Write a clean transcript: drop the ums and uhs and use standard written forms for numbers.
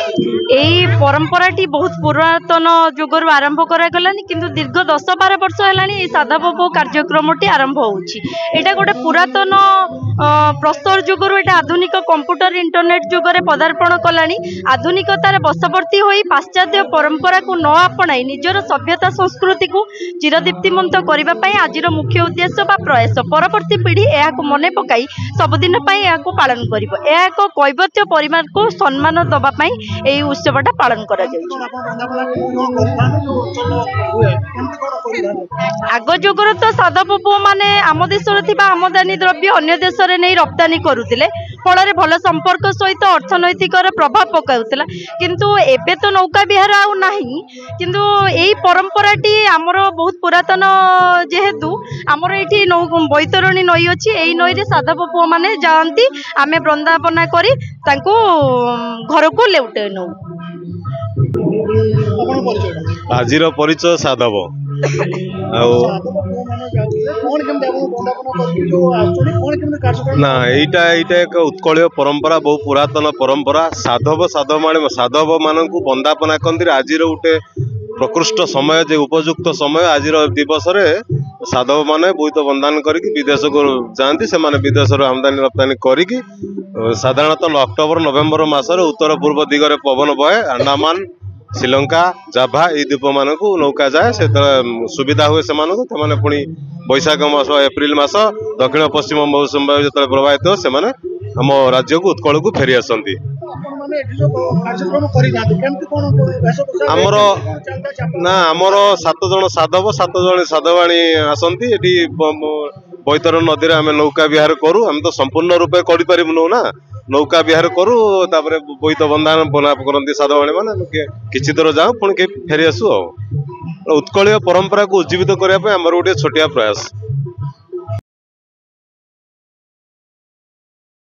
यही परंपराटी बहुत पुरातन जुगर आरंभ करागलानी किंतु दीर्घ 10-12 वर्ष है साधाबोध कार्यक्रमटी आरंभ होटा गोटे पुरातन प्रस्तर जुगर ये आधुनिक कंप्यूटर इंटरनेट जुगर पदार्पण कलानी आधुनिकतार बशवर्ती हो पाश्चात्य परंपरा को न आपणाई निजर सभ्यता संस्कृति को चिरदीप्तिमंत करने आज मुख्य उद्देश्य बा प्रयास परवर्ती पीढ़ी यह मन पकई सबुदिन पालन कर कैवत्य परिवार को सम्मान दवापाई यही उत्सवटा पालन करा आग जुगर तो साधव पुओ मैंने आम देश आमदानी द्रव्य अन्य देश में नहीं रप्तानी करुले फल भल संपर्क सहित अर्थनैतिक प्रभाव पकाउला किंतु एबे तो नौका विहार आना किंतु यही परंपराटी आमर बहुत पुरातन जेहेतु आमर ये बैतरणी नई अच्छी यही नई रे साधव पुओ मैंने जाती आम वृंदावना करी घर को लेउटे नौ आजिर परिचय साधव ना एटा एक उत्कल परंपरा बहु पुरातन परंपरा साधव साधव मान बंदापना करती आज गोटे प्रकृष्ट समय जे उपयुक्त समय आज दिवस रे साधव माने बहुत बंदान करके विदेश को जाती से विदेश आमदानी रप्तानी करी साधारणतः अक्टोबर नवेम्बर मसर उत्तर पूर्व दिगरे पवन बहे अंडमान श्रीलंका जाभा ये द्वीप मान नौका जाए से सुविधा हुए से पुणी बैशाख मास एप्रिल मास दक्षिण पश्चिम मौसुमी वायु जो प्रभावित हो से आम राज्य को उत्कल को फेरी आसती आमर ना आमर 7 जन साधवाणी आसती बैतरण नदी में आम नौका विहार करूँ आम तो संपूर्ण रूपे करूँ ना नौका विहार करूँ बोईत बंधान बना करती साधवाणी मैंने किसी दर जाऊँ पुणी फेरी आसू उत्कल परंपरा को उज्जीवित करने गोटे छोटिया प्रयास।